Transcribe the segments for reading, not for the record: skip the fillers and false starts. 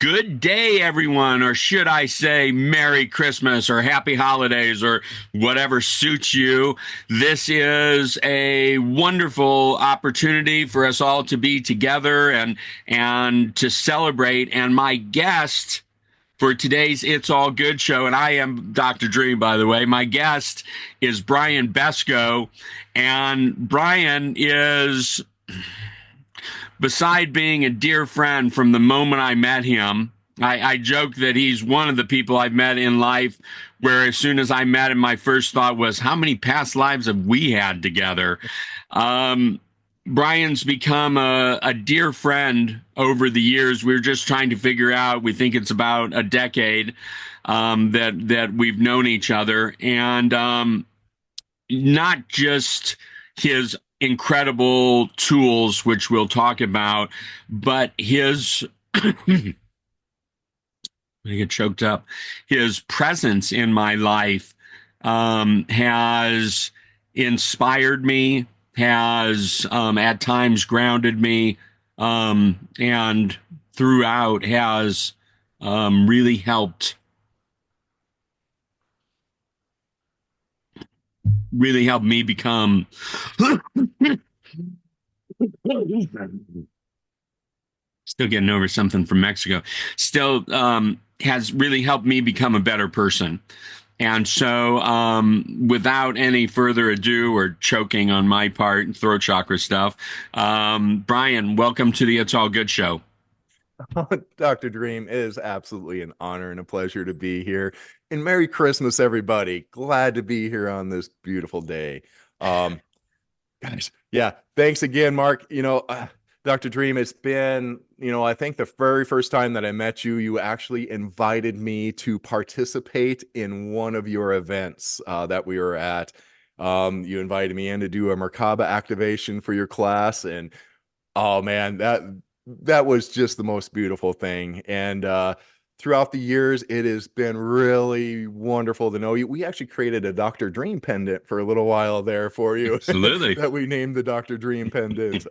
Good day, everyone, or should I say Merry Christmas or Happy Holidays or whatever suits you. This is a wonderful opportunity for us all to be together and to celebrate. And my guest for today's It's All Good show, and I am Dr. Dream, by the way. My guest is Brian Besco, and Brian is, beside being a dear friend from the moment I met him, I joke that he's one of the people I've met in life where as soon as I met him, my first thought was, how many past lives have we had together? Brian's become a dear friend over the years. We're just trying to figure out, we think it's about a decade that we've known each other. And not just his incredible tools, which we'll talk about, but his I get choked up. His presence in my life has inspired me, has at times grounded me, and throughout has really helped me become still getting over something from Mexico. Still has really helped me become a better person. And so, without any further ado or choking on my part and throat chakra stuff, Brian, welcome to the It's All Good show. Dr. Dream, it is absolutely an honor and a pleasure to be here. And Merry Christmas, everybody. Glad to be here on this beautiful day. Guys, yeah, thanks again, Mark. Dr. Dream, it's been, I think the very first time that I met you, you actually invited me to participate in one of your events that we were at. You invited me in to do a Merkaba activation for your class. And oh man, that was just the most beautiful thing. And throughout the years, it has been really wonderful to know you. We actually created a Dr. Dream pendant for a little while there for you. Absolutely. That we named the Dr. Dream pendant.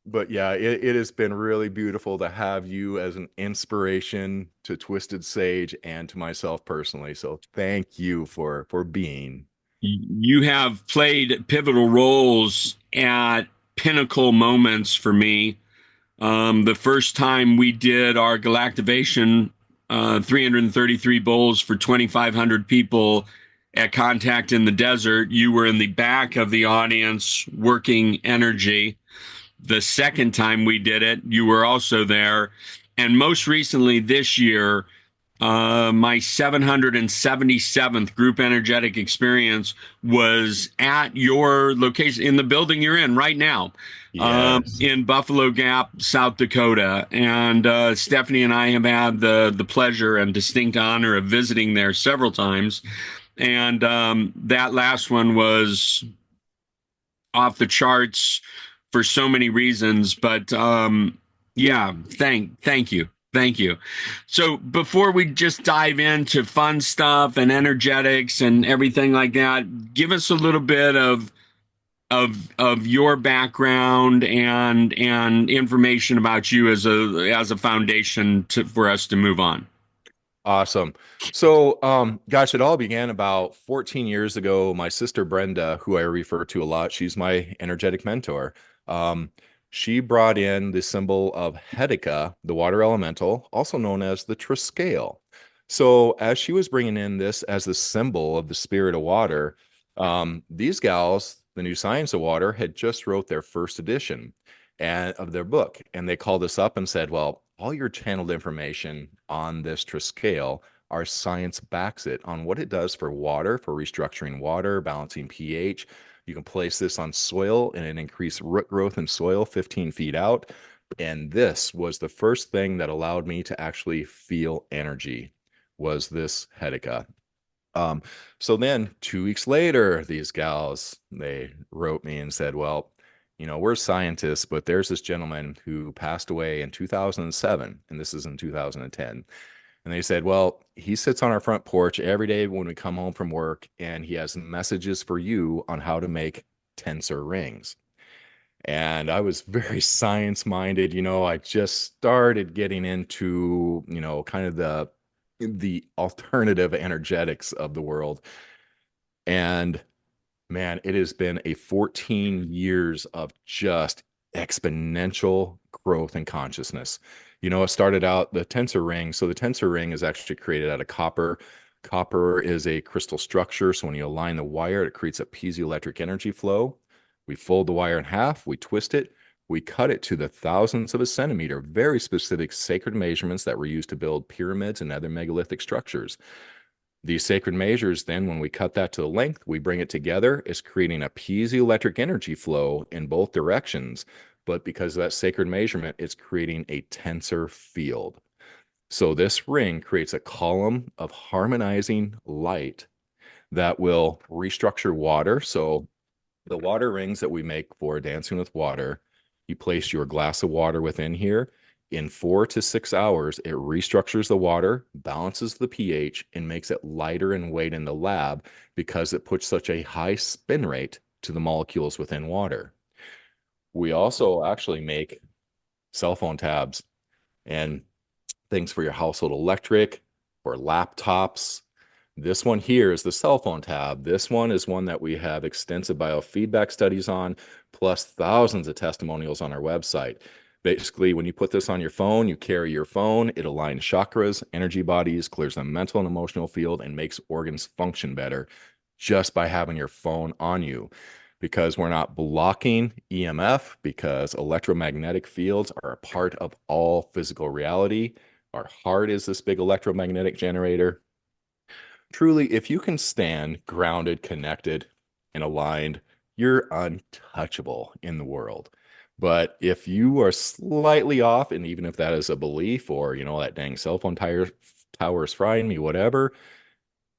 But yeah, it has been really beautiful to have you as an inspiration to TwistedSage and to myself personally. So thank you for being. You have played pivotal roles at pinnacle moments for me. The first time we did our galactivation, 333 bowls for 2,500 people at Contact in the Desert, you were in the back of the audience working energy. The second time we did it, you were also there. And most recently this year, my 777th group energetic experience was at your location in the building you're in right now. Yes. In Buffalo Gap, South Dakota. And Stephanie and I have had the pleasure and distinct honor of visiting there several times. And that last one was off the charts for so many reasons. But yeah, thank you. Thank you. So before we just dive into fun stuff and energetics and everything like that, give us a little bit of your background and information about you as a foundation for us to move on. Awesome. So, gosh, it all began about 14 years ago. My sister Brenda, who I refer to a lot, she's my energetic mentor. She brought in the symbol of Hetica, the water elemental, also known as the Triskele. So, as she was bringing in this as the symbol of the spirit of water, these gals, the New Science of Water, had just wrote their first edition of their book, and they called us up and said, "Well, all your channeled information on this Triskele, our science backs it on what it does for water, for restructuring water, balancing pH. You can place this on soil and it increased root growth in soil 15 feet out." And this was the first thing that allowed me to actually feel energy, was this Hetica. Um, so then 2 weeks later, these gals, they wrote me and said, well, we're scientists, but there's this gentleman who passed away in 2007, and this is in 2010. And they said, well, he sits on our front porch every day when we come home from work, and he has messages for you on how to make tensor rings. And I was very science minded. I just started getting into, kind of the alternative energetics of the world. And man, it has been a 14 years of just exponential growth in consciousness. It started out the tensor ring. So the tensor ring is actually created out of copper. Copper is a crystal structure. So when you align the wire, it creates a piezoelectric energy flow. We fold the wire in half, we twist it, we cut it to the thousandths of a centimeter, very specific sacred measurements that were used to build pyramids and other megalithic structures. These sacred measures, then, when we cut that to the length, we bring it together, it's creating a piezoelectric energy flow in both directions. But because of that sacred measurement, it's creating a tensor field. So this ring creates a column of harmonizing light that will restructure water. So the water rings that we make for Dancing with Water, you place your glass of water within here. In 4 to 6 hours, it restructures the water, balances the pH, and makes it lighter in weight in the lab because it puts such a high spin rate to the molecules within water. We also actually make cell phone tabs and things for your household electric, or laptops. This one here is the cell phone tab. This one is one that we have extensive biofeedback studies on, plus thousands of testimonials on our website. Basically, when you put this on your phone, you carry your phone, it aligns chakras, energy bodies, clears the mental and emotional field, and makes organs function better just by having your phone on you. Because we're not blocking EMF, because electromagnetic fields are a part of all physical reality. Our heart is this big electromagnetic generator. Truly, if you can stand grounded, connected, and aligned, you're untouchable in the world. But if you are slightly off, and even if that is a belief, or, that dang cell phone tower is frying me, whatever,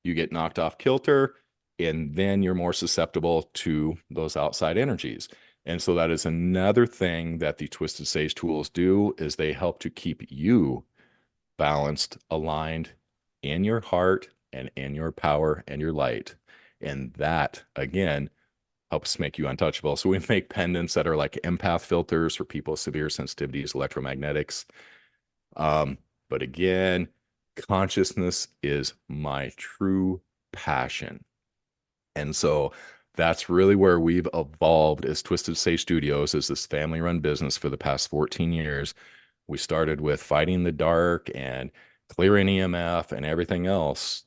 you get knocked off kilter, and then you're more susceptible to those outside energies. And so that is another thing that the TwistedSage tools do, is they help to keep you balanced, aligned in your heart and in your power and your light. And that, again, helps make you untouchable. So we make pendants that are like empath filters for people with severe sensitivities, electromagnetics. But again, consciousness is my true passion. And so that's really where we've evolved as TwistedSage Studios, as this family-run business for the past 14 years. We started with fighting the dark and clearing EMF and everything else.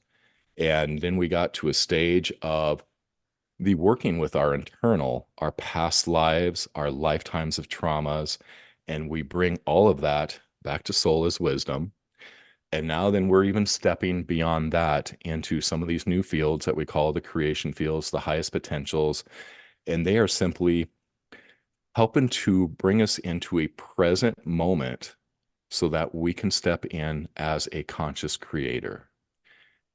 And then we got to a stage of the working with our internal, our past lives, our lifetimes of traumas, and we bring all of that back to soul as wisdom. And now then we're even stepping beyond that into some of these new fields that we call the creation fields, the highest potentials. And they are simply helping to bring us into a present moment so that we can step in as a conscious creator.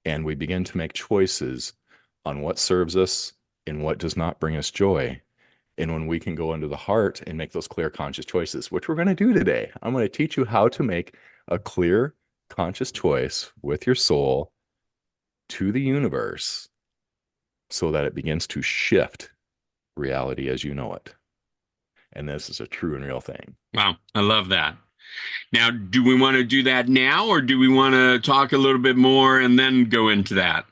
And we begin to make choices on what serves us and what does not bring us joy. And when we can go into the heart and make those clear, conscious choices, which we're going to do today, I'm going to teach you how to make a clear, conscious choice with your soul to the universe so that it begins to shift reality as you know it. And this is a true and real thing. Wow, I love that. Now, do we want to do that now, or do we want to talk a little bit more and then go into that?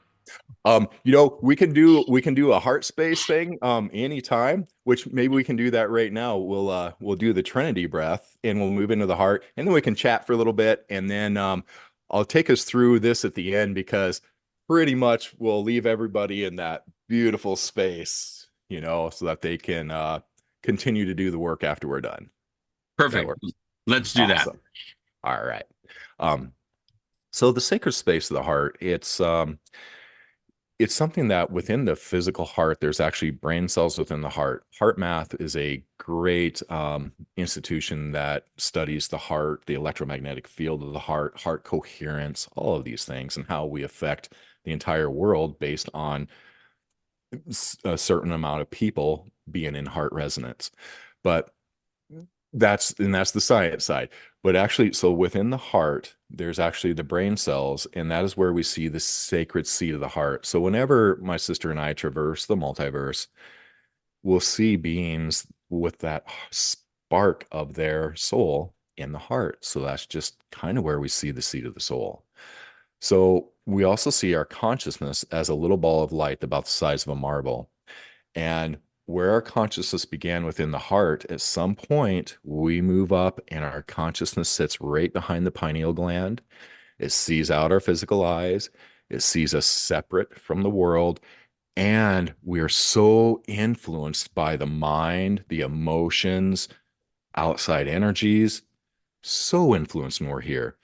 We can do a heart space thing anytime, which maybe we can do that right now. We'll do the Trinity breath and we'll move into the heart, and then we can chat for a little bit, and then I'll take us through this at the end, because pretty much we'll leave everybody in that beautiful space, so that they can continue to do the work after we're done. That Perfect. works. Let's do that. Awesome. All right. So the sacred space of the heart, it's something that within the physical heart, there's actually brain cells within the heart. Heart Math is a great institution that studies the heart, the electromagnetic field of the heart coherence, all of these things, and how we affect the entire world based on a certain amount of people being in heart resonance. But that's the science side. But actually, so within the heart, there's actually the brain cells, and that is where we see the sacred seat of the heart. So whenever my sister and I traverse the multiverse, we'll see beings with that spark of their soul in the heart. So that's just kind of where we see the seat of the soul. So we also see our consciousness as a little ball of light about the size of a marble. And where our consciousness began within the heart, at some point we move up and our consciousness sits right behind the pineal gland. It sees out our physical eyes, it sees us separate from the world. And we are so influenced by the mind, the emotions, outside energies, so influenced when we're here.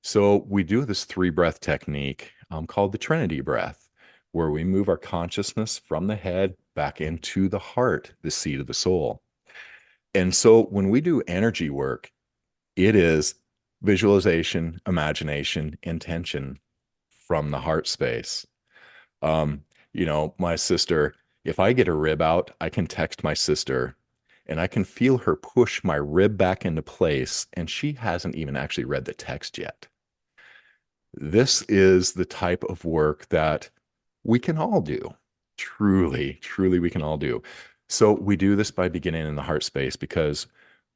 So we do this 3 breath technique called the Trinity breath, where we move our consciousness from the head back into the heart, the seat of the soul. And so when we do energy work, it is visualization, imagination, intention from the heart space. Um, my sister, if I get a rib out, I can text my sister and I can feel her push my rib back into place, and she hasn't even actually read the text yet. This is the type of work that we can all do. Truly, truly, we can all do. So we do this by beginning in the heart space because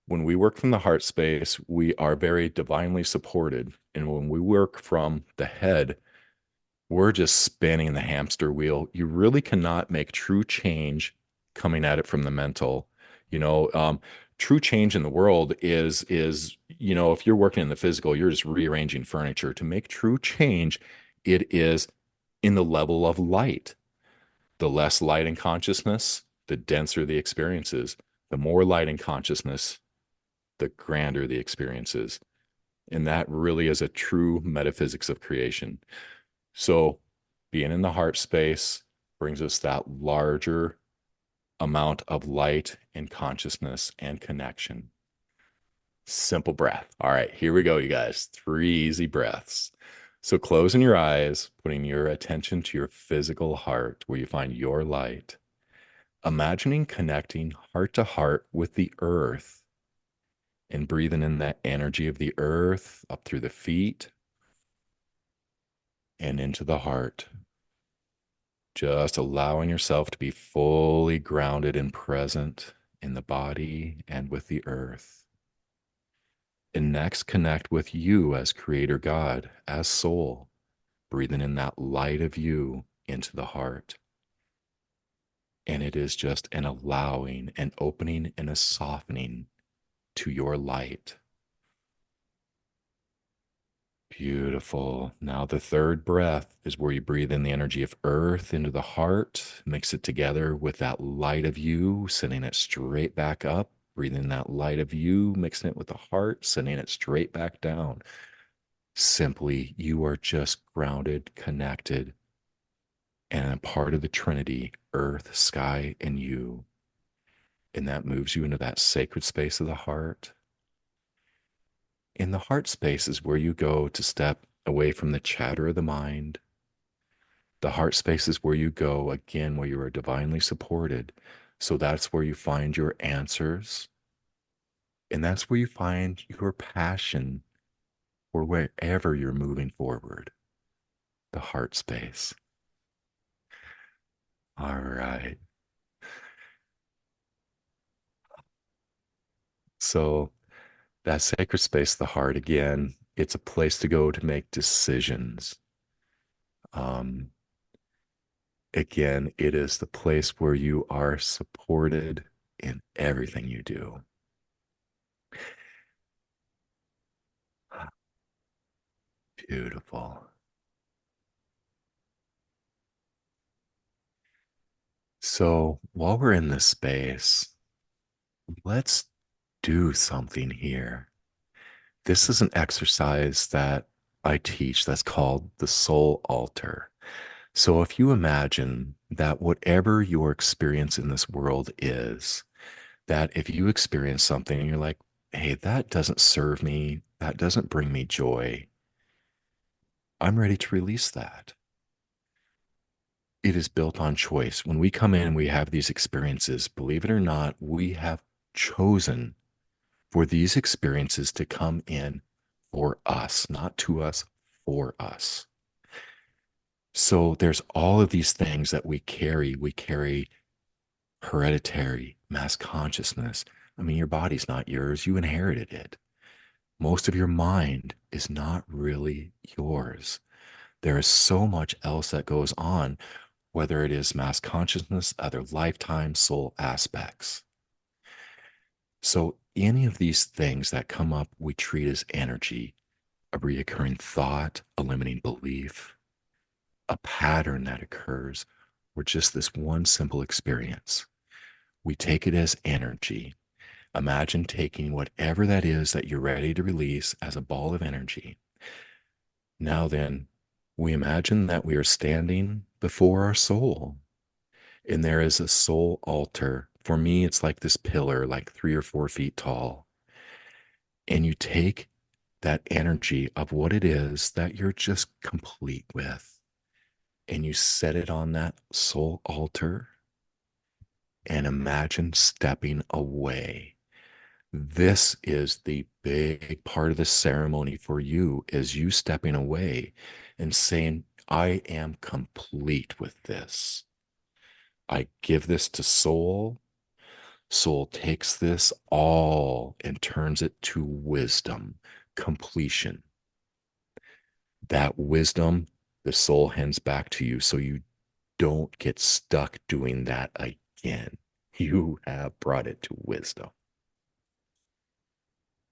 when we work from the heart space, we are very divinely supported. And when we work from the head, we're just spinning the hamster wheel. You really cannot make true change coming at it from the mental. You know, true change in the world is if you're working in the physical, you're just rearranging furniture. To make true change, it is in the level of light. The less light in consciousness, the denser the experiences. The more light in consciousness, the grander the experiences. And that really is a true metaphysics of creation. So being in the heart space brings us that larger amount of light and consciousness and connection. Simple breath. All right, here we go, you guys. 3 easy breaths. So closing your eyes, putting your attention to your physical heart where you find your light. Imagining connecting heart to heart with the earth and breathing in that energy of the earth up through the feet and into the heart. Just allowing yourself to be fully grounded and present in the body and with the earth. And next, connect with you as Creator God, as soul, breathing in that light of you into the heart. And it is just an allowing, an opening, and a softening to your light. Beautiful. Now, the 3rd breath is where you breathe in the energy of earth into the heart, mix it together with that light of you, sending it straight back up, breathing that light of you, mixing it with the heart, sending it straight back down. Simply, you are just grounded, connected, and a part of the Trinity, earth, sky, and you. And that moves you into that sacred space of the heart. In the heart space is where you go to step away from the chatter of the mind. The heart space is where you go, again, where you are divinely supported. So that's where you find your answers. And that's where you find your passion for wherever you're moving forward. The heart space. All right. So that sacred space, the heart, again, it's a place to go to make decisions. Um, Again, it is the place where you are supported in everything you do. Beautiful. So while we're in this space, let's do something here. This is an exercise that I teach that's called the soul altar. So if you imagine that whatever your experience in this world is, that if you experience something and you're like, hey, that doesn't serve me, that doesn't bring me joy, I'm ready to release that. it is built on choice. When we come in and we have these experiences, believe it or not, we have chosen for these experiences to come in for us, not to us, for us. So there's all of these things that we carry. We carry hereditary, mass consciousness. I mean, your body's not yours, you inherited it. Most of your mind is not really yours. There is so much else that goes on, whether it is mass consciousness, other lifetime soul aspects. So, any of these things that come up, we treat as energy, a reoccurring thought, a limiting belief, a pattern that occurs, or just this one simple experience. We take it as energy. Imagine taking whatever that is that you're ready to release as a ball of energy. Now, then, we imagine that we are standing before our soul, and there is a soul altar. For me, it's like this pillar, like 3 or 4 feet tall. And you take that energy of what it is that you're just complete with, and you set it on that soul altar and imagine stepping away. This is the big part of the ceremony for you, is you stepping away and saying, I am complete with this. I give this to soul. Soul takes this all and turns it to wisdom, completion. That wisdom, the soul hands back to you so you don't get stuck doing that again. You have brought it to wisdom.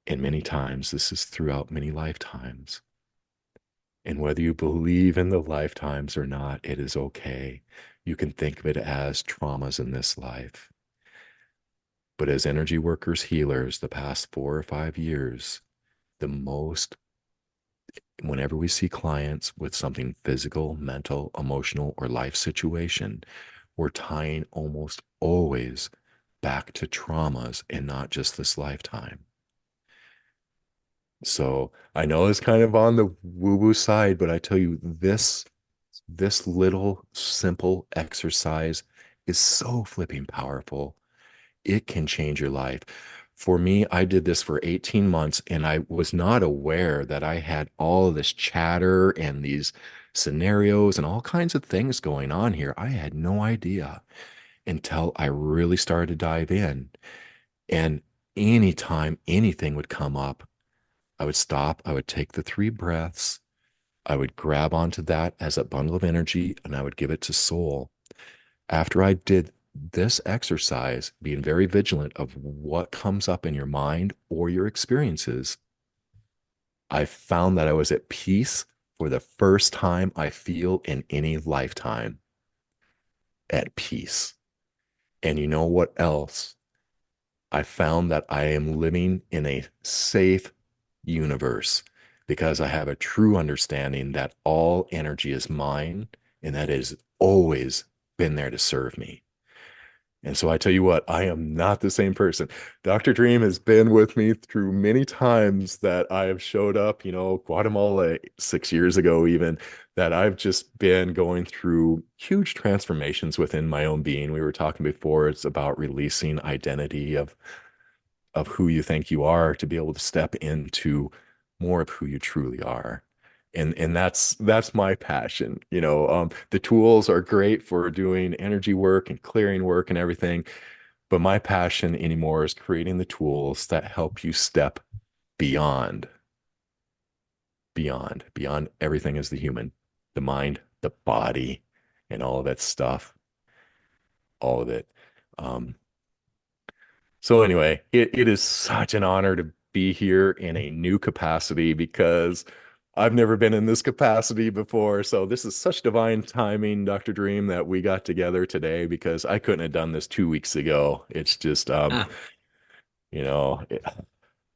And many times, this is throughout many lifetimes. And whether you believe in the lifetimes or not, it is okay. You can think of it as traumas in this life. But as energy workers, healers, the past 4 or 5 years, the most, whenever we see clients with something physical, mental, emotional, or life situation, we're tying almost always back to traumas and not just this lifetime. So I know it's kind of on the woo-woo side, but I tell you, this little simple exercise is so flipping powerful. It can change your life. For me, I did this for 18 months and I was not aware that I had all of this chatter and these scenarios and all kinds of things going on here. I had no idea until I really started to dive in. And anytime anything would come up, I would stop, I would take the 3 breaths, I would grab onto that as a bundle of energy, and I would give it to soul. After I did this exercise, being very vigilant of what comes up in your mind or your experiences, I found that I was at peace for the first time I feel in any lifetime, at peace. And you know what else? I found that I am living in a safe universe because I have a true understanding that all energy is mine and that it has always been there to serve me. And so I tell you what, I am not the same person. Dr. Dream has been with me through many times that I have showed up, Guatemala 6 years ago, even that I've just been going through huge transformations within my own being. We were talking before, it's about releasing identity of who you think you are to be able to step into more of who you truly are. And that's my passion. The tools are great for doing energy work and clearing work and everything, but my passion anymore is creating the tools that help you step beyond, beyond everything as the human, the mind, the body, and all of that stuff, all of it. Um, So anyway, it is such an honor to be here in a new capacity because I've never been in this capacity before. So this is such divine timing, Dr. Dream, that we got together today because I couldn't have done this 2 weeks ago. It's just, Ah, you know, it-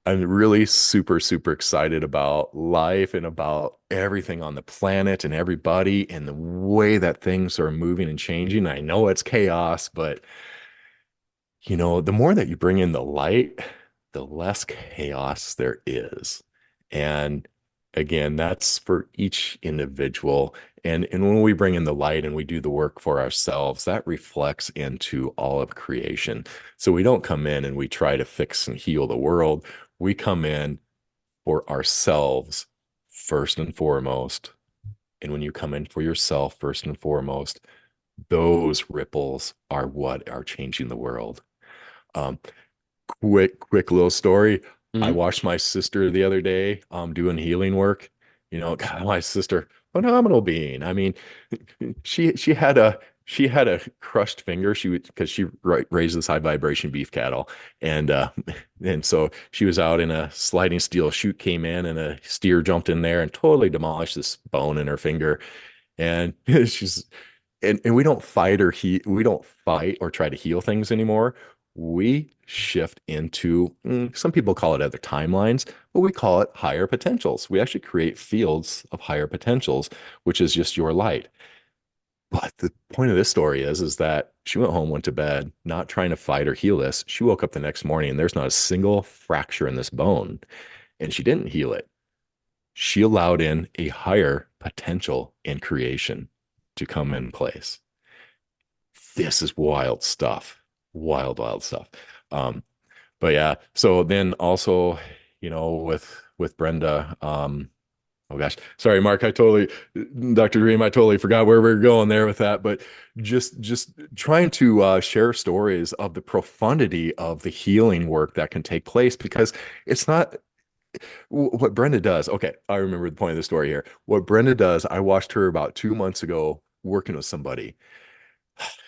I'm really super, super excited about life and about everything on the planet and everybody and the way that things are moving and changing. I know it's chaos, but the more that you bring in the light, the less chaos there is. And again, that's for each individual. And when we bring in the light and we do the work for ourselves, that reflects into all of creation. So we don't come in and we try to fix and heal the world. We come in for ourselves first and foremost. And when you come in for yourself first and foremost, those ripples are what are changing the world. Um, quick little story. I Mhm. watched my sister the other day doing healing work. God, my sister, phenomenal being. I mean, she had a crushed finger. She would because she raised this high vibration beef cattle, and and so she was out in a sliding steel chute came in, and a steer jumped in there and totally demolished this bone in her finger. And she's and we don't fight or try to heal things anymore. We shift into some people call it other timelines, but we call it higher potentials. We actually create fields of higher potentials, which is just your light. But the point of this story is that she went home, went to bed, not trying to fight or heal this. She woke up the next morning and there's not a single fracture in this bone, and she didn't heal it. She allowed in a higher potential in creation to come in place. This is wild stuff. Wild stuff. Um, but yeah, so then also, with Brenda, oh gosh, sorry, Mark, Dr. Dream, I totally forgot where we were going there with that, but just trying to share stories of the profundity of the healing work that can take place because it's not what Brenda does. Okay, I remember the point of the story here. What Brenda does, I watched her about 2 months ago working with somebody.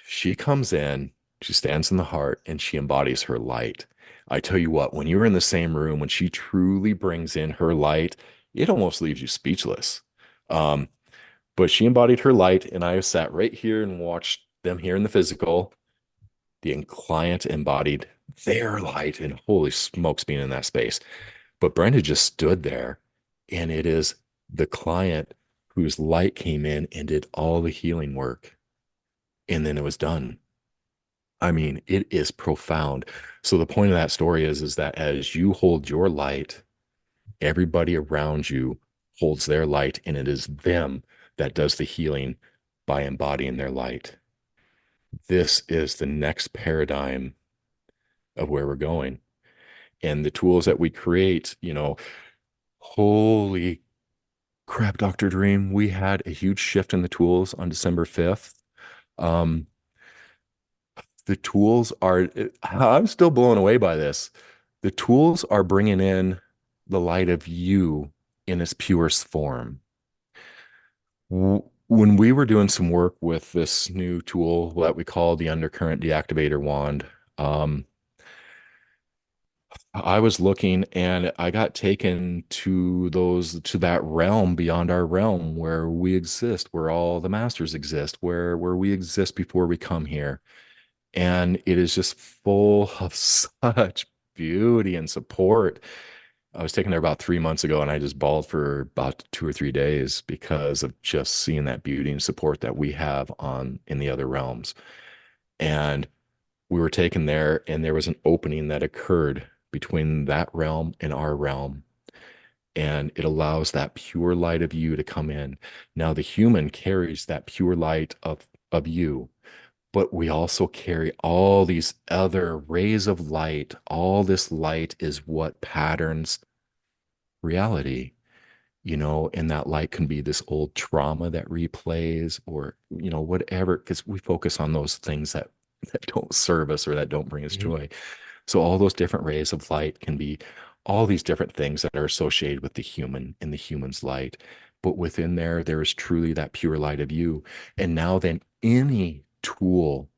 She comes in, she stands in the heart, and she embodies her light. I tell you what, when you're in the same room, when she truly brings in her light, it almost leaves you speechless. Um, but she embodied her light, and I sat right here and watched them here in the physical. The client embodied their light, and holy smokes, being in that space. But Brenda just stood there, and it is the client whose light came in and did all the healing work, and then it was done. I mean, it is profound. So the point of that story is that as you hold your light, everybody around you holds their light, and it is them that does the healing by embodying their light. This is the next paradigm of where we're going. And the tools that we create, holy crap, Dr. Dream, we had a huge shift in the tools on December 5th. Um, the tools are, I'm still blown away by this. The tools are bringing in the light of you in its purest form. When we were doing some work with this new tool that we call the undercurrent deactivator wand, I was looking and I got taken to that realm beyond our realm where we exist, where all the masters exist, where we exist before we come here. And it is just full of such beauty and support. I was taken there about 3 months ago and I just bawled for about 2 or 3 days because of just seeing that beauty and support that we have on in the other realms. And we were taken there and there was an opening that occurred between that realm and our realm. And it allows that pure light of you to come in. Now the human carries that pure light of you, but we also carry all these other rays of light. All this light is what patterns reality, and that light can be this old trauma that replays or, whatever, because we focus on those things that don't serve us or that don't bring us Mhm. joy. So all those different rays of light can be all these different things that are associated with the human in the human's light. But within there is truly that pure light of you. And now then any tool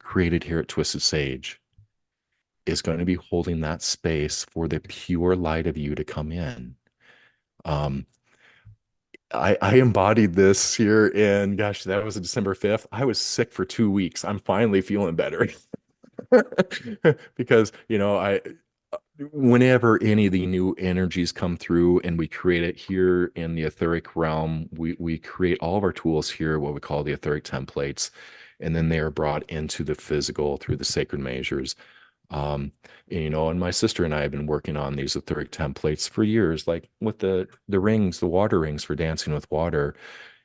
created here at Twisted Sage is going to be holding that space for the pure light of you to come in. Um, I embodied this here and gosh, that was December 5th. I was sick for 2 weeks. I'm finally feeling better. Because I whenever any of the new energies come through and we create it here in the etheric realm, we create all of our tools here, what we call the etheric templates, and then they are brought into the physical through the sacred measures. And my sister and I have been working on these etheric templates for years, like with the rings, the water rings for dancing with water.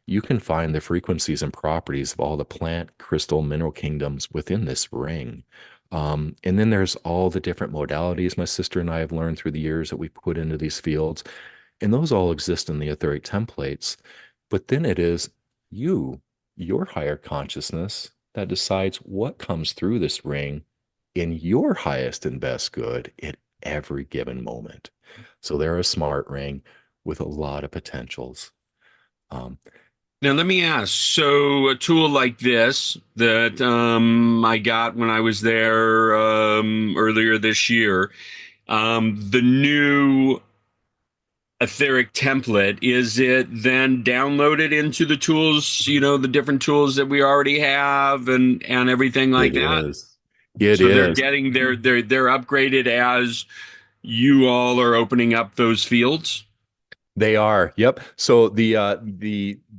you can find the frequencies and properties of all the plant, crystal, mineral kingdoms within this ring. And then there's all the different modalities my sister and I have learned through the years that we put into these fields. And those all exist in the etheric templates. But then it is you, your higher consciousness, that decides what comes through this ring in your highest and best good at every given moment. So they're a smart ring with a lot of potentials. Um, Now, let me ask. So, a tool like this that I got when I was there earlier this year, the new etheric template, is it then downloaded into the tools, the different tools that we already have and everything like it that? is. It So they're is. getting they're upgraded as you all are opening up those fields. They are. Yep. So the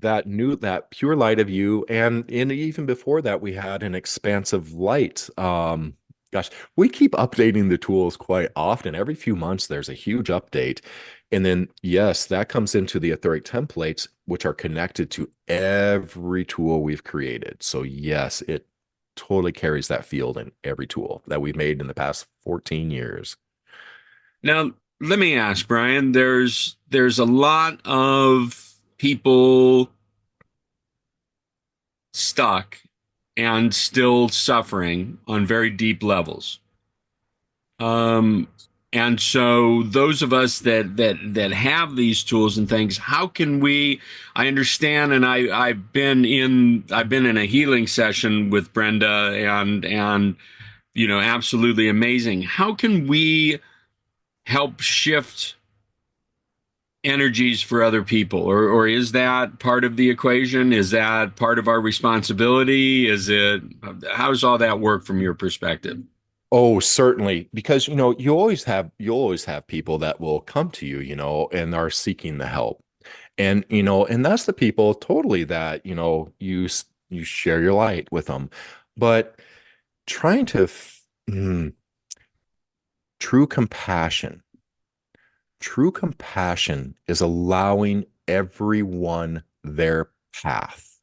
that pure light of you, and even before that we had an expansive light. Gosh, we keep updating the tools quite often. Every few months there's a huge update. And then yes, that comes into the etheric templates, which are connected to every tool we've created. So yes, it totally carries that field in every tool that we've made in the past 14 years. Now, let me ask, Brian, there's a lot of people stuck and still suffering on very deep levels. Um, and so those of us that have these tools and things, how can we? I understand, and I've been in a healing session with Brenda, and absolutely amazing. How can we help shift energies for other people, or is that part of the equation? Is that part of our responsibility? How does all that work from your perspective? Oh, certainly, because you always have people that will come to you, and are seeking the help. And and that's the people totally that, you share your light with them. But trying to true compassion, true compassion is allowing everyone their path.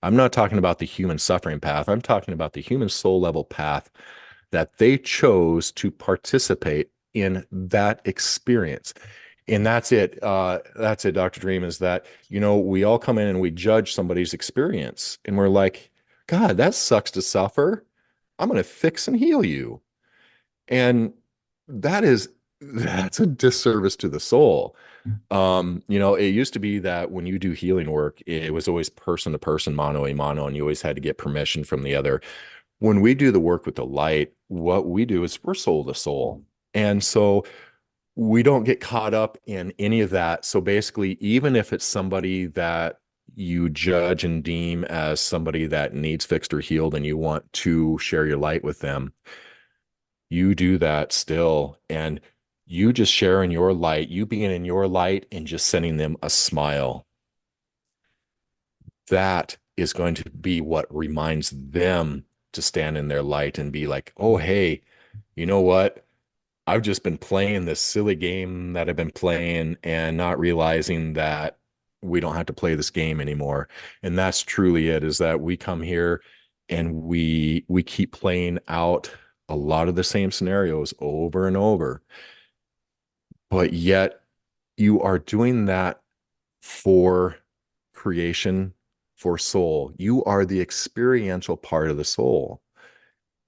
I'm not talking about the human suffering path. I'm talking about the human soul level path that they chose to participate in that experience. And that's it. That's it, Dr. Dream, is that, we all come in and we judge somebody's experience and we're like, God, that sucks to suffer. I'm going to fix and heal you. And that's a disservice to the soul. It used to be that when you do healing work, it was always person to person, mano a mano, and you always had to get permission from the other. When we do the work with the light, what we do is we're soul to soul. And so we don't get caught up in any of that. So basically, even if it's somebody that you judge and deem as somebody that needs fixed or healed and you want to share your light with them, you do that still. And you just sharing your light, you being in your light and just sending them a smile. That is going to be what reminds them to stand in their light and be like, oh, hey, you know what? I've just been playing this silly game that I've been playing and not realizing that we don't have to play this game anymore. And that's truly it, is that we come here and we keep playing out a lot of the same scenarios over and over. But yet you are doing that for creation, for soul. You are the experiential part of the soul.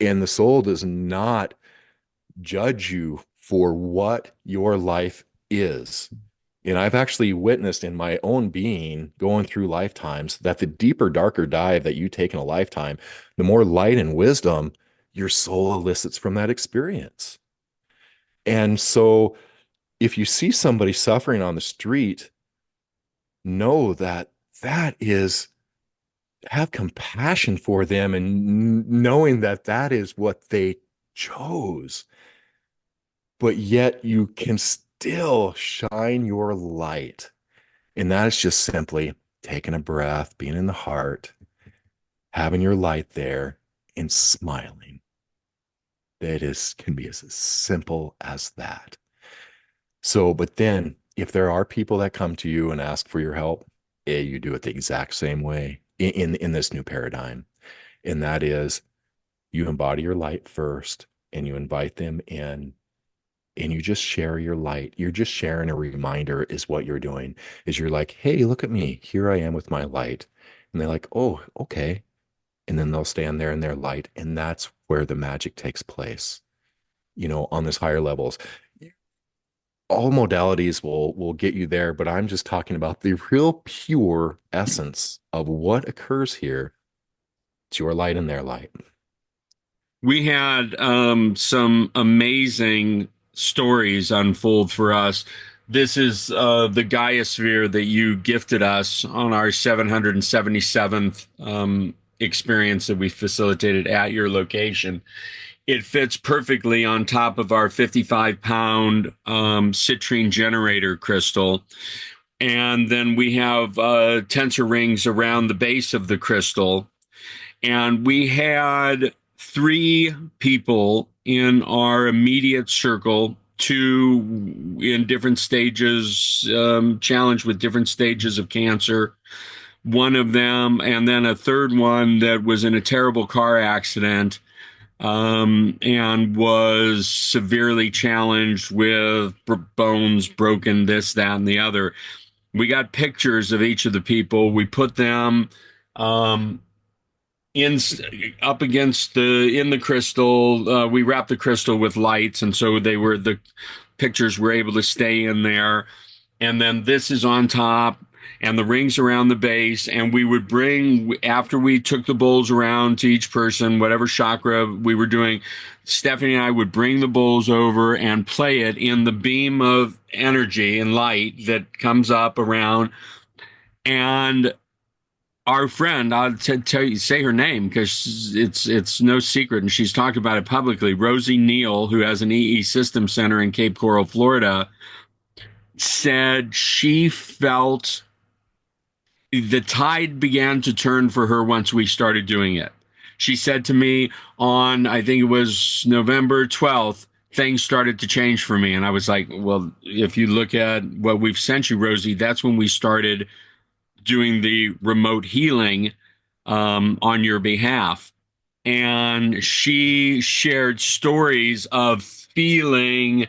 And the soul does not judge you for what your life is. And I've actually witnessed in my own being going through lifetimes that the deeper, darker dive that you take in a lifetime, the more light and wisdom your soul elicits from that experience. And so if you see somebody suffering on the street, know that that is, have compassion for them, and knowing that that is what they chose, but yet you can still shine your light. And that is just simply taking a breath, being in the heart, having your light there, and smiling. That is, can be as simple as that. So, but then if there are people that come to you and ask for your help, you do it the exact same way in this new paradigm. And that is you embody your light first and you invite them in and you just share your light. You're just sharing a reminder is what you're doing. Is you're like, hey, look at me. Here I am with my light. And they're like, oh, okay. And then they'll stand there in their light. And that's where the magic takes place, on this higher levels. All modalities will get you there, but I'm just talking about the real pure essence of what occurs here. It's your light and their light. We had some amazing stories unfold for us. This is the Gaia sphere that you gifted us on our 777th experience that we facilitated at your location. It fits perfectly on top of our 55-pound citrine generator crystal. And then we have tensor rings around the base of the crystal. And we had three people in our immediate circle, two in different stages, challenged with different stages of cancer. One of them, and then a third one that was in a terrible car accident and was severely challenged with bones broken, this, that, and the other. We got pictures of each of the people. We put them um, in up against in the crystal. We wrapped the crystal with lights, and so the pictures were able to stay in there. And then this is on top, and the rings around the base. And we would bring, after we took the bowls around to each person, whatever chakra we were doing, Stephanie and I would bring the bowls over and play it in the beam of energy and light that comes up around. And our friend, I'll tell you, say her name because it's no secret, and she's talked about it publicly. Rosie Neal, who has an EE System Center in Cape Coral, Florida, said she felt the tide began to turn for her once we started doing it. She said to me on, I think it was November 12th, things started to change for me. And I was like, well, if you look at what we've sent you, Rosie, that's when we started doing the remote healing on your behalf. And she shared stories of feeling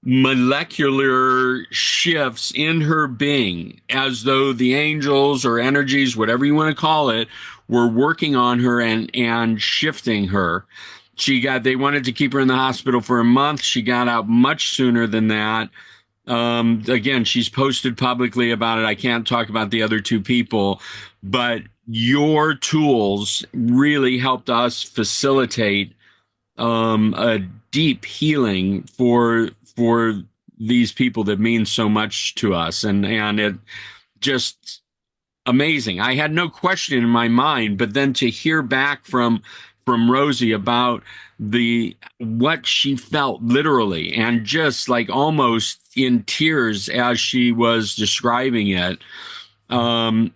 molecular shifts in her being as though the angels or energies, whatever you want to call it, were working on her and shifting her. They wanted to keep her in the hospital for a month. She got out much sooner than that. Again, she's posted publicly about it. I can't talk about the other two people, but your tools really helped us facilitate a deep healing for these people that mean so much to us, and it just amazing. I had no question in my mind, but then to hear back from Rosie about the what she felt literally and just like almost in tears as she was describing it, and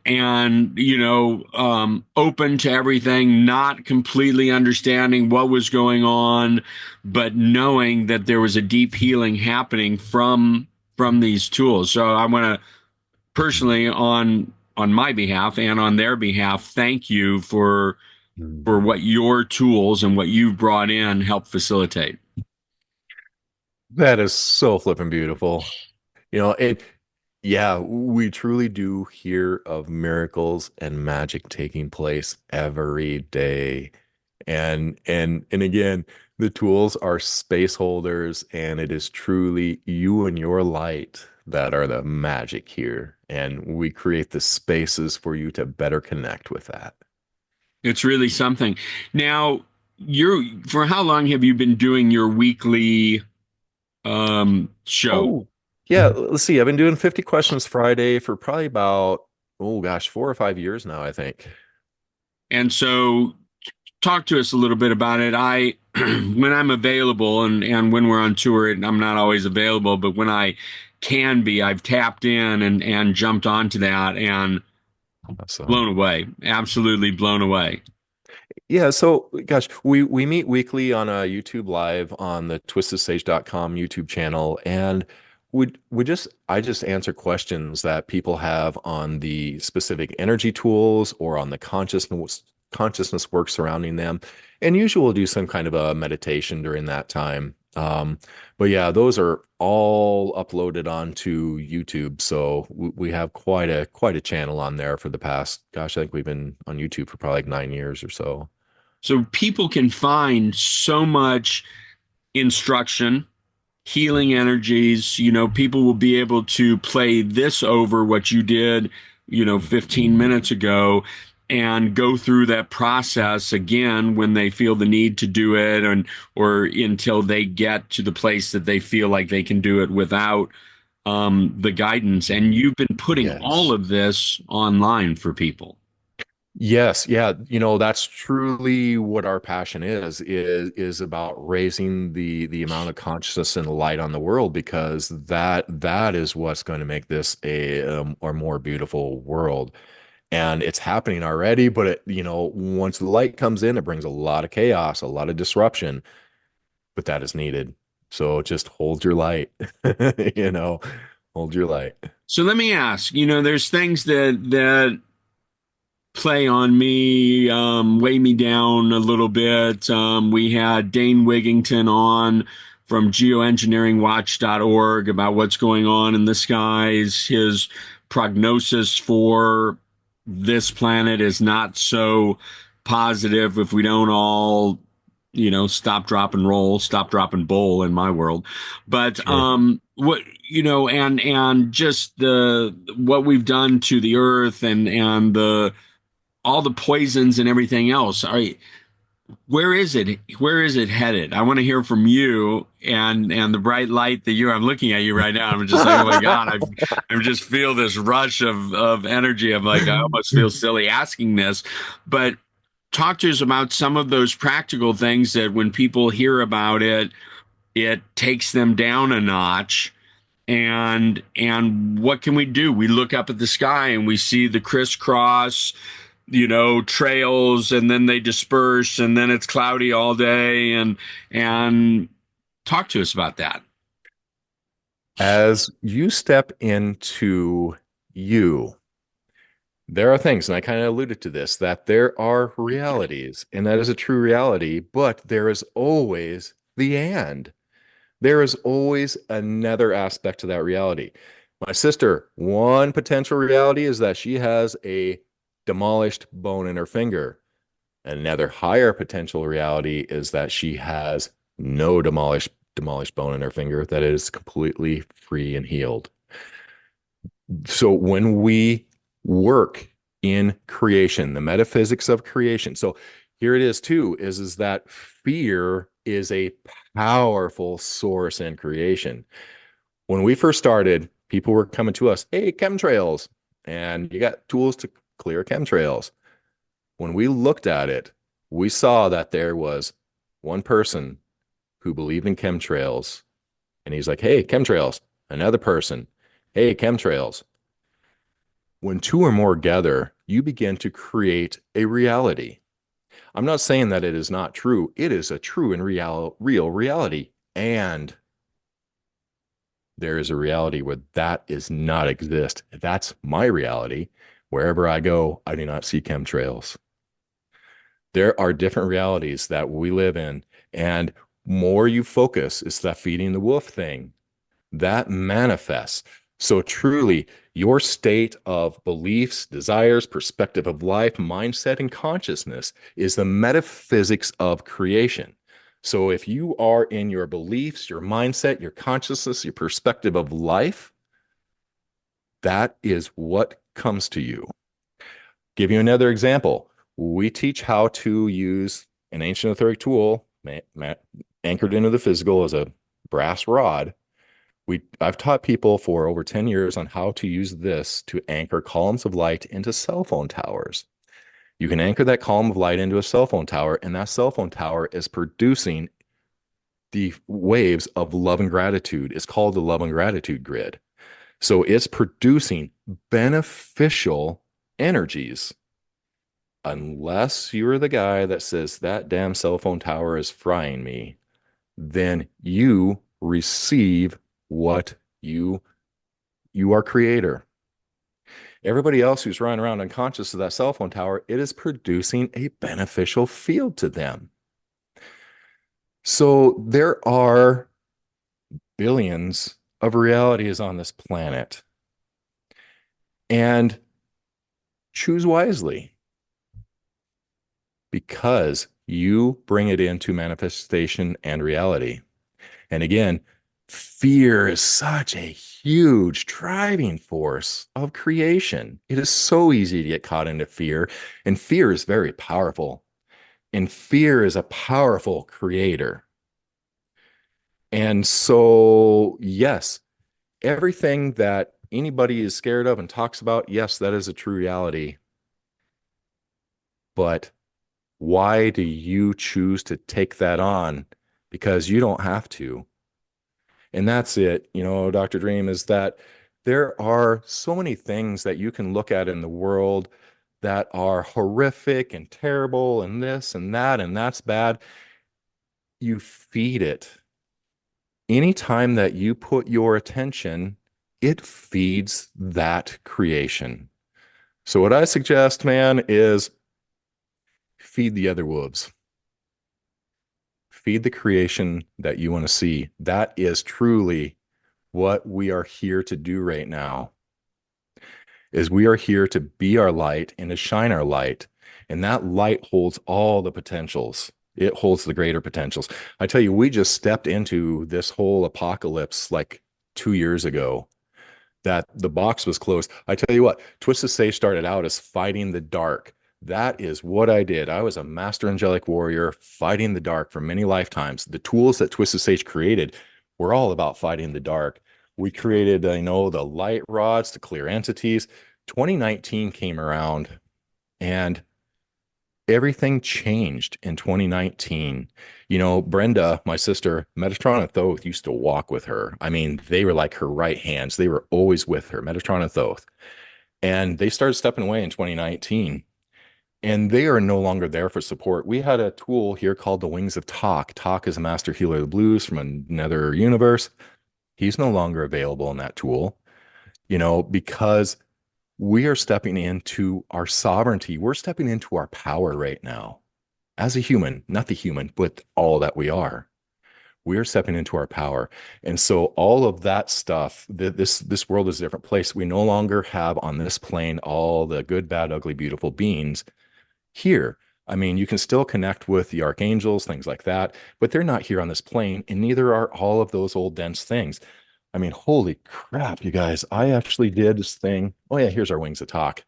open to everything, not completely understanding what was going on, but knowing that there was a deep healing happening from these tools. So I want to personally, on my behalf and on their behalf, thank you for what your tools and what you've brought in help facilitate. That is so flippin' beautiful. It, yeah, we truly do hear of miracles and magic taking place every day. And again, the tools are space holders, and it is truly you and your light that are the magic here. And we create the spaces for you to better connect with that. It's really something. Now, for how long have you been doing your weekly show? Oh, yeah. Let's see. I've been doing 50 Questions Friday for probably about, oh gosh, 4 or 5 years now, I think. And so talk to us a little bit about it. I when I'm available and when we're on tour, I'm not always available, but when I can be, I've tapped in and jumped onto that and Awesome. blown away. Absolutely blown away. Yeah, so gosh, we meet weekly on a YouTube live on the TwistedSage.com YouTube channel, and we just I just answer questions that people have on the specific energy tools or on the consciousness work surrounding them. And usually we'll do some kind of a meditation during that time. But yeah, those are all uploaded onto YouTube. So we have quite a channel on there for the past, gosh, I think we've been on YouTube for probably like 9 years or so. So people can find so much instruction, healing energies. People will be able to play this over what you did, 15 minutes ago, and go through that process again when they feel the need to do it, and or until they get to the place that they feel like they can do it without the guidance. And you've been putting all Yes. of this online for people. Yes, yeah, that's truly what our passion is about raising the amount of consciousness and light on the world, because that is what's going to make this a more beautiful world. And it's happening already, but once the light comes in, it brings a lot of chaos, a lot of disruption, but that is needed. So just hold your light, you know, hold your light. So let me ask, there's things that play on me, weigh me down a little bit. We had Dane Wigington on from geoengineeringwatch.org about what's going on in the skies. His prognosis for this planet is not so positive if we don't all, stop, drop, and roll, stop, drop, and bowl in my world. But Sure. what and just the what we've done to the earth and the all the poisons and everything else. Where is it? Where is it headed? I want to hear from you and the bright light that you. I'm looking at you right now. I'm just like, oh my God, I just feel this rush of energy. I'm like, I almost feel silly asking this, but talk to us about some of those practical things that when people hear about it, it takes them down a notch. And what can we do? We look up at the sky and we see the crisscross, trails, and then they disperse, and then it's cloudy all day. And talk to us about that. As you step into you, there are things, and I kind of alluded to this, that there are realities, and that is a true reality, but there is always the and. There is always another aspect to that reality. My sister, one potential reality is that she has a demolished bone in her finger. Another higher potential reality is that she has no demolished bone in her finger, that is completely free and healed. So when we work in creation, the metaphysics of creation. So here it is too, is that fear is a powerful source in creation. When we first started, people were coming to us, hey, chemtrails, and you got tools to clear chemtrails. When we looked at it, we saw that there was one person who believed in chemtrails, and he's like, hey, chemtrails. Another person, hey, chemtrails. When two or more gather, you begin to create a reality. I'm not saying that it is not true. It is a true and real reality. And there is a reality where that is not exist. That's my reality. Wherever I go, I do not see chemtrails. There are different realities that we live in. And more you focus, it's that feeding the wolf thing that manifests. So truly, your state of beliefs, desires, perspective of life, mindset, and consciousness is the metaphysics of creation. So if you are in your beliefs, your mindset, your consciousness, your perspective of life, that is what comes to you. Give you another example. We teach how to use an ancient etheric tool anchored into the physical as a brass rod. I've taught people for over 10 years on how to use this to anchor columns of light into cell phone towers. You can anchor that column of light into a cell phone tower, and that cell phone tower is producing the waves of love and gratitude. It's called the love and gratitude grid. So it's producing beneficial energies. Unless you're the guy that says that damn cell phone tower is frying me, then you receive what You are creator. Everybody else who's running around unconscious of that cell phone tower, it is producing a beneficial field to them. So there are billions of realities on this planet. And choose wisely, because you bring it into manifestation and reality. And again, fear is such a huge driving force of creation. It is so easy to get caught into fear, and fear is very powerful. And fear is a powerful creator. And so, yes, everything that anybody is scared of and talks about, yes, that is a true reality. But why do you choose to take that on? Because you don't have to. And that's it, Dr. Dream, is that there are so many things that you can look at in the world that are horrific and terrible and this and that's bad. You feed it. Anytime that you put your attention, it feeds that creation. So what I suggest, man, is feed the other wolves. Feed the creation that you want to see. That is truly what we are here to do right now. Is we are here to be our light and to shine our light. And that light holds all the potentials. It holds the greater potentials. I tell you, we just stepped into this whole apocalypse like 2 years ago, that the box was closed. I tell you what, TwistedSage started out as fighting the dark. That is what I did. I was a master angelic warrior fighting the dark for many lifetimes. The tools that TwistedSage created were all about fighting the dark. We created, the light rods to clear entities. 2019 came around and everything changed in 2019. Brenda, my sister, Metatron and Thoth used to walk with her. I mean, they were like her right hands. They were always with her, Metatron and Thoth. And they started stepping away in 2019. And they are no longer there for support. We had a tool here called the Wings of Talk. Talk is a master healer of the blues from another universe. He's no longer available in that tool, because we are stepping into our sovereignty. We're stepping into our power right now as a human, not the human, but all that we are. We're stepping into our power. And so all of that stuff, this world is a different place. We no longer have on this plane all the good, bad, ugly, beautiful beings here. I mean, you can still connect with the archangels, things like that, but they're not here on this plane, and neither are all of those old dense things. I mean, holy crap, you guys. I actually did this thing. Oh, yeah, here's our Wings of Talk.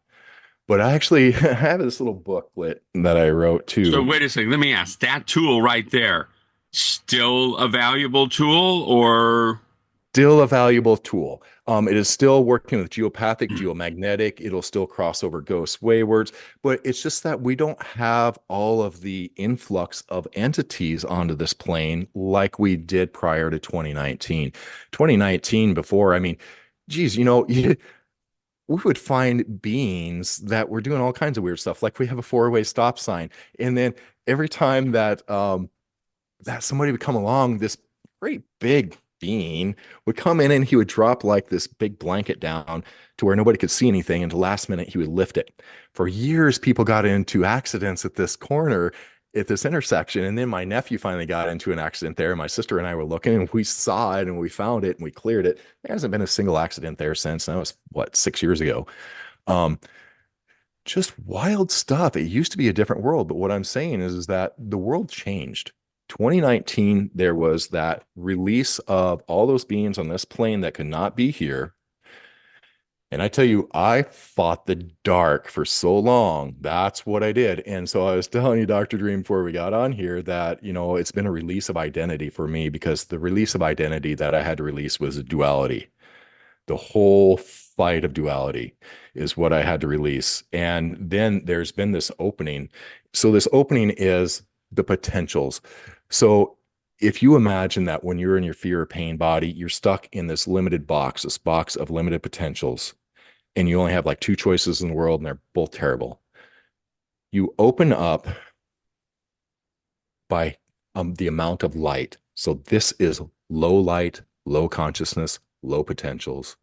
But I actually have this little booklet that I wrote So too. wait a second. Let me ask. That tool right there, still a valuable tool, or Still a valuable tool. It is still working with geopathic, geomagnetic. It'll still cross over ghost waywards, but it's just that we don't have all of the influx of entities onto this plane like we did prior to 2019. 2019, before, I mean, geez, we would find beings that were doing all kinds of weird stuff. Like we have a four-way stop sign, and then every time that somebody would come along, this great big being would come in and he would drop like this big blanket down to where nobody could see anything. And the last minute, he would lift it. For years, people got into accidents at this corner, at this intersection. And then my nephew finally got into an accident there. And my sister and I were looking and we saw it and we found it and we cleared it. There hasn't been a single accident there since. That was what, 6 years ago. Um, just wild stuff. It used to be a different world, but what I'm saying is that the world changed. 2019, there was that release of all those beings on this plane that could not be here. And I tell you, I fought the dark for so long. That's what I did. And so I was telling you, Dr. Dream, before we got on here, that, it's been a release of identity for me, because the release of identity that I had to release was a duality. The whole fight of duality is what I had to release. And then there's been this opening. So this opening is the potentials. So if you imagine that when you're in your fear or pain body, you're stuck in this limited box, this box of limited potentials, and you only have like two choices in the world and they're both terrible. You open up by the amount of light. So this is low light, low consciousness, low potentials.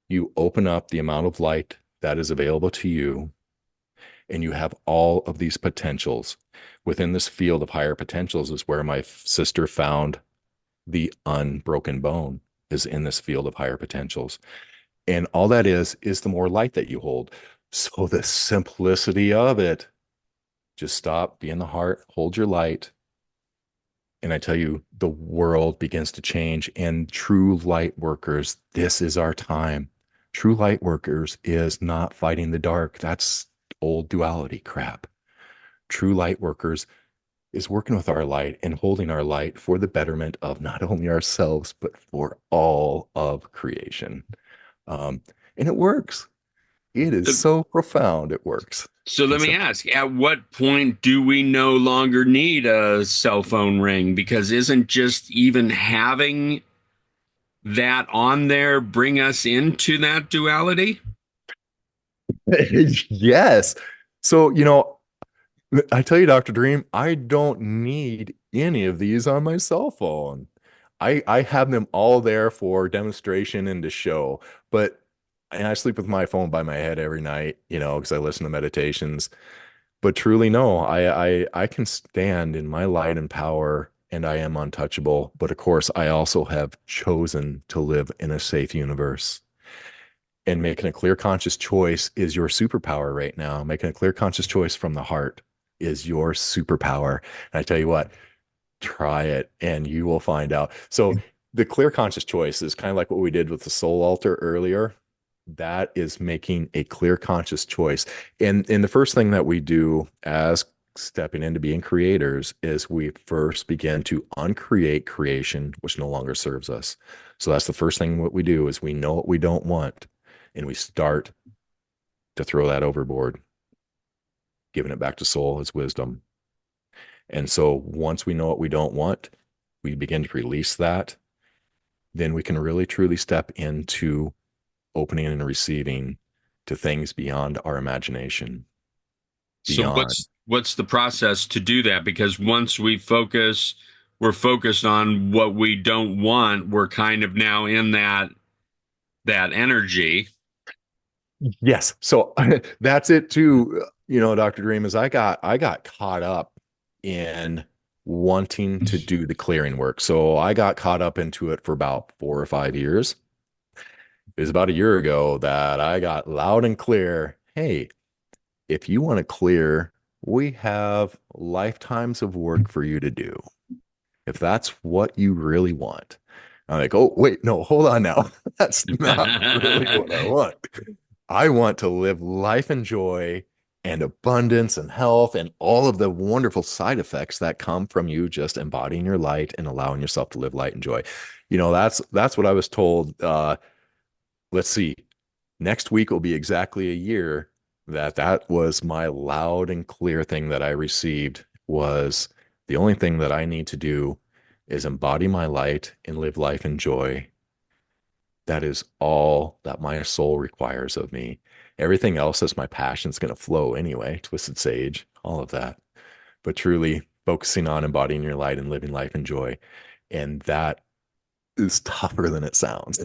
You open up the amount of light that is available to you, and you have all of these potentials. Within this field of higher potentials is where my sister found the unbroken bone, is in this field of higher potentials. And all that is the more light that you hold. So the simplicity of it, just stop, be in the heart, hold your light. And I tell you, the world begins to change. And true light workers, this is our time. True light workers is not fighting the dark. That's old duality crap. True light workers is working with our light and holding our light for the betterment of not only ourselves, but for all of creation. Um, and it works. It is so profound. It works. So let And me so, ask, at what point do we no longer need a cell phone ring? Because isn't just even having that on there bring us into that duality? yes. So, I tell you, Dr. Dream, I don't need any of these on my cell phone. I have them all there for demonstration and to show, but and I sleep with my phone by my head every night, because I listen to meditations. But truly, no, I can stand in my light and power, and I am untouchable. But of course, I also have chosen to live in a safe universe. And making a clear conscious choice is your superpower right now. Making a clear conscious choice from the heart is your superpower. And I tell you what, try it and you will find out. So the clear conscious choice is kind of like what we did with the soul altar earlier. That is making a clear conscious choice. And the first thing that we do as stepping into being creators is we first begin to uncreate creation, which no longer serves us. So that's the first thing what we do is we know what we don't want and we start to throw that overboard, giving it back to soul as wisdom. And so once we know what we don't want, we begin to release that, then we can really truly step into opening and receiving to things beyond our imagination, So beyond. what's the process to do that? Because once we're focused on what we don't want. We're kind of now in that energy. Yes. So that's it too. Dr. Dream, is I got caught up in wanting to do the clearing work. So I got caught up into it for about 4 or 5 years. It was about a year ago that I got loud and clear. Hey, if you want to clear, we have lifetimes of work for you to do. If that's what you really want. I'm like, oh, wait, no, hold on now. That's not really what I want. I want to live life in joy and abundance and health and all of the wonderful side effects that come from you just embodying your light and allowing yourself to live light and joy. That's what I was told. Let's see. Next week will be exactly a year that was my loud and clear thing that I received was the only thing that I need to do is embody my light and live life in joy. That is all that my soul requires of me. Everything else as my passion is going to flow anyway. Twisted Sage, all of that. But truly focusing on embodying your light and living life in joy. And that is tougher than it sounds.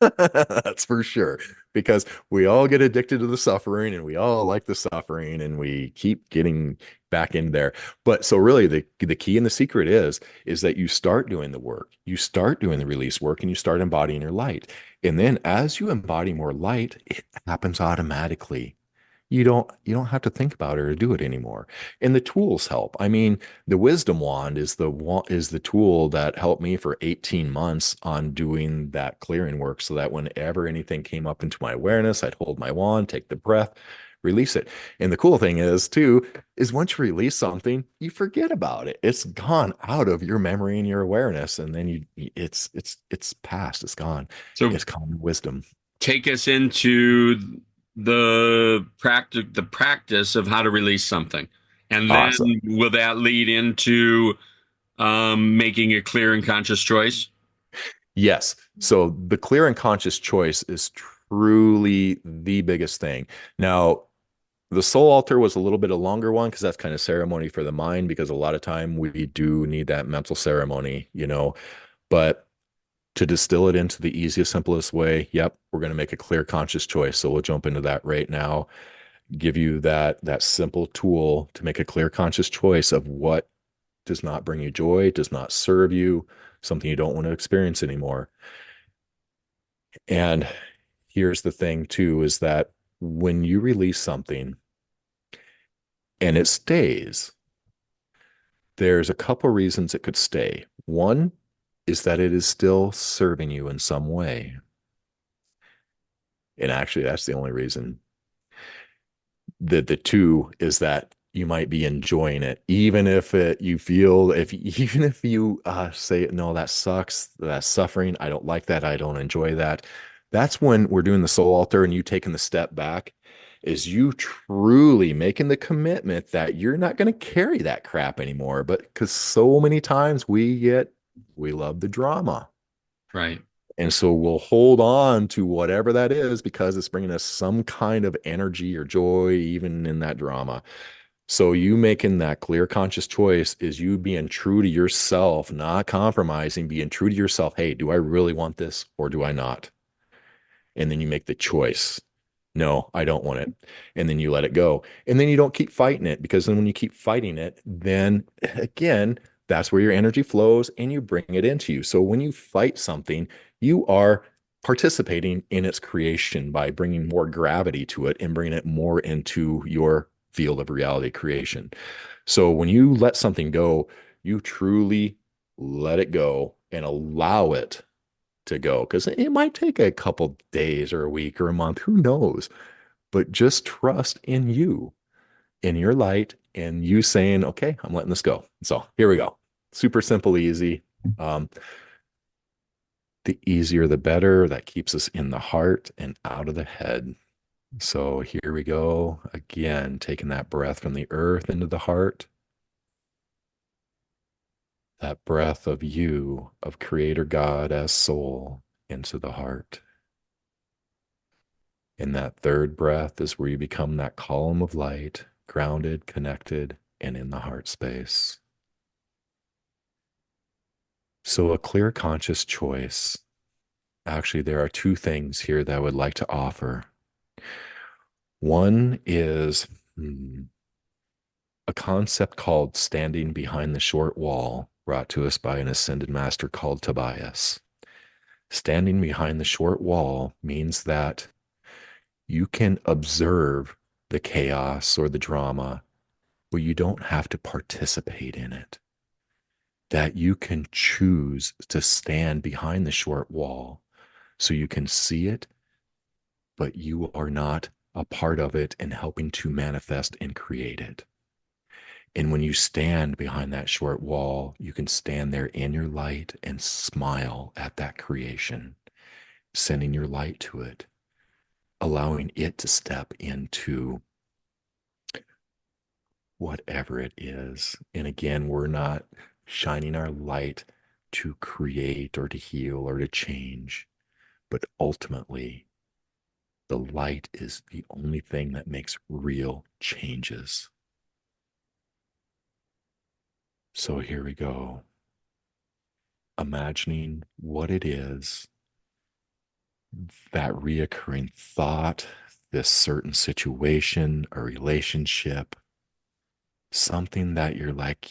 That's for sure. Because we all get addicted to the suffering and we all like the suffering and we keep getting back in there. But so really the key and the secret is that you start doing the work. You start doing the release work and you start embodying your light. And then as you embody more light, it happens automatically. You don't have to think about it or do it anymore. And the tools help. I mean, the wisdom wand is the tool that helped me for 18 months on doing that clearing work so that whenever anything came up into my awareness, I'd hold my wand, take the breath, release it. And the cool thing is too, is once you release something, you forget about it. It's gone out of your memory and your awareness. And then it's past, it's gone. So It's common wisdom. take us into the practice of how to release something. And then Awesome. will that lead into making a clear and conscious choice? Yes. So the clear and conscious choice is truly the biggest thing. Now, the soul altar was a little bit a longer one because that's kind of ceremony for the mind because a lot of time we do need that mental ceremony. But To distill it into the easiest, simplest way, yep, we're going to make a clear, conscious choice. So we'll jump into that right now. Give you that simple tool to make a clear, conscious choice of what does not bring you joy, does not serve you, something you don't want to experience anymore. And here's the thing, too, is that when you release something and it stays, there's a couple reasons it could stay. One is that it is still serving you in some way. And actually, that's the only reason. The two is that you might be enjoying it, even if you feel, if even if you say no, that sucks, that's suffering, I don't like that, I don't enjoy that. That's when we're doing the soul altar and you taking the step back, is you truly making the commitment that you're not going to carry that crap anymore. But because so many times we love the drama. Right. And so we'll hold on to whatever that is because it's bringing us some kind of energy or joy, even in that drama. So you making that clear, conscious choice is you being true to yourself, not compromising, being true to yourself. Hey, do I really want this or do I not? And then you make the choice. No, I don't want it. And then you let it go. And then you don't keep fighting it, because then when you keep fighting it, then again, that's where your energy flows and you bring it into you. So when you fight something, you are participating in its creation by bringing more gravity to it and bringing it more into your field of reality creation. So when you let something go, you truly let it go and allow it to go, because it might take a couple days or a week or a month, who knows? But just trust in you, in your light, and you saying, okay, I'm letting this go. So here we go. Super simple, easy. Um, the easier, the better. That keeps us in the heart and out of the head. So here we go. Again, taking that breath from the earth into the heart, that breath of you, of Creator God as soul, into the heart. And that third breath is where you become that column of light, grounded, connected, and in the heart space. So, a clear, conscious choice. Actually, there are two things here that I would like to offer. One is a concept called standing behind the short wall, brought to us by an ascended master called Tobias. Standing behind the short wall means that you can observe the chaos or the drama, but you don't have to participate in it. That you can choose to stand behind the short wall so you can see it, but you are not a part of it and helping to manifest and create it. And when you stand behind that short wall, you can stand there in your light and smile at that creation, sending your light to it, allowing it to step into whatever it is. And again, we're not shining our light to create or to heal or to change, but ultimately, the light is the only thing that makes real changes. So here we go. Imagining what it is, that reoccurring thought, this certain situation, a relationship, something that you're like,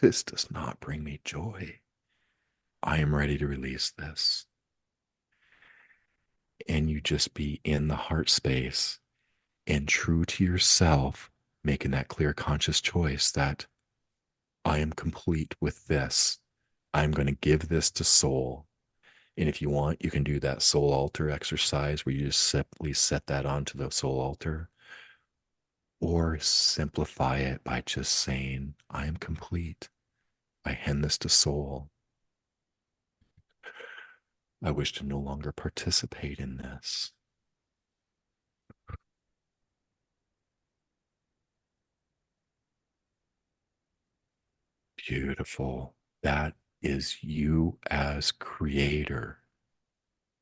this does not bring me joy. I am ready to release this. And you just be in the heart space and true to yourself, making that clear, conscious choice that I am complete with this. I'm going to give this to soul. And if you want, you can do that soul altar exercise where you just simply set that onto the soul altar, or simplify it by just saying, I am complete. I hand this to soul. I wish to no longer participate in this. Beautiful. That is you as creator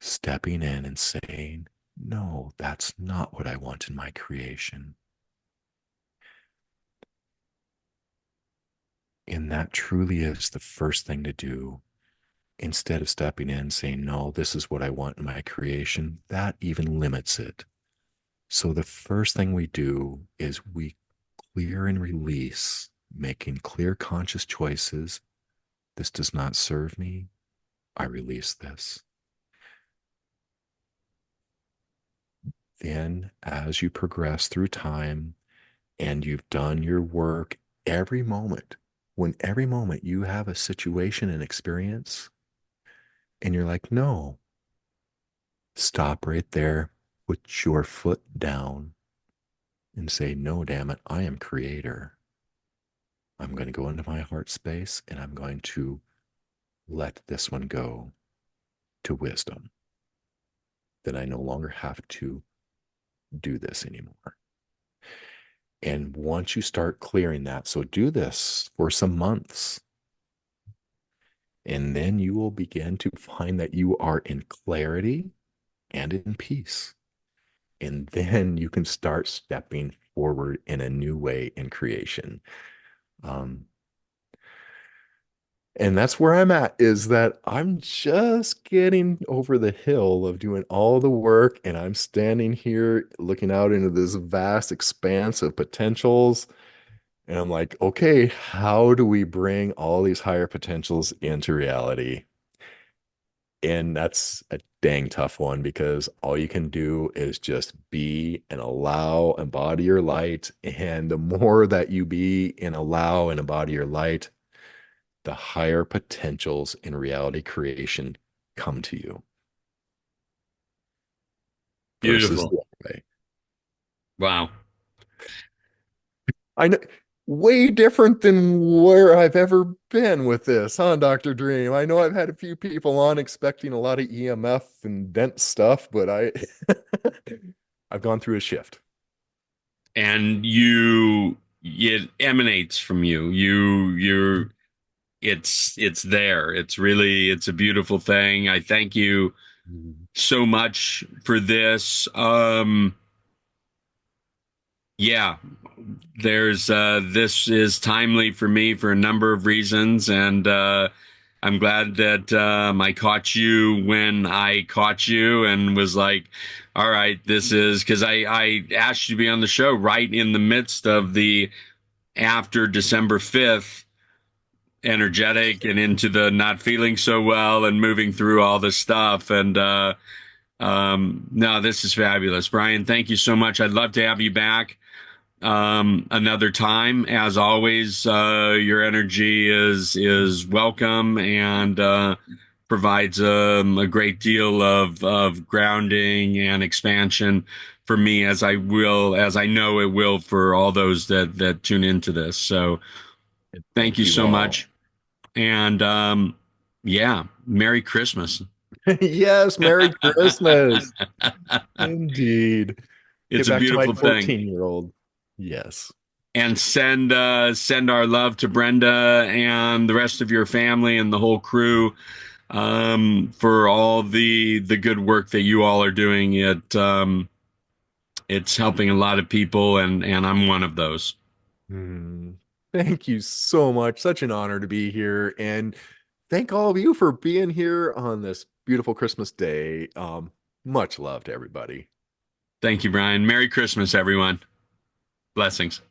stepping in and saying, no, that's not what I want in my creation. And that truly is the first thing to do, instead of stepping in and saying, no, this is what I want in my creation, that even limits it. So the first thing we do is we clear and release, making clear conscious choices. This does not serve me. I release this. Then, as you progress through time and you've done your work, every moment you have a situation and experience, and you're like, no, stop right there, put your foot down and say, no, damn it, I am creator. I'm going to go into my heart space and I'm going to let this one go to wisdom, that I no longer have to do this anymore. And once you start clearing that, so do this for some months, and then you will begin to find that you are in clarity and in peace. And then you can start stepping forward in a new way in creation. Um, and that's where I'm at, is that I'm just getting over the hill of doing all the work. And I'm standing here looking out into this vast expanse of potentials. And I'm like, okay, how do we bring all these higher potentials into reality? And that's a dang tough one, because all you can do is just be and allow, embody your light. And the more that you be and allow and embody your light, the higher potentials in reality creation come to you versus Beautiful. the other way. Wow. I know, way different than where I've ever been with this, huh, Dr. Dream? I know I've had a few people on expecting a lot of EMF and dense stuff, but I've gone through a shift. And you, it emanates from you. It's there. It's really, it's a beautiful thing. I thank you so much for this. Yeah, there's this is timely for me for a number of reasons, and I'm glad that I caught you when I caught you and was like, all right, this is because I asked you to be on the show right in the midst of the after December 5th energetic and into the not feeling so well and moving through all this stuff. And no, this is fabulous. Brian, thank you so much. I'd love to have you back another time. As always, your energy is welcome and provides a great deal of grounding and expansion for me, as I know it will for all those that tune into this. So thank Thank you you so all. much. And yeah, Merry Christmas. Yes, Merry Christmas. Indeed. Get It's a back to my beautiful thing. 14-year-old. Yes. And send our love to Brenda and the rest of your family and the whole crew for all the good work that you all are doing. It's helping a lot of people, and I'm one of those. Hmm. Thank you so much. Such an honor to be here. And thank all of you for being here on this beautiful Christmas day. Much love to everybody. Thank you, Brian. Merry Christmas, everyone. Blessings.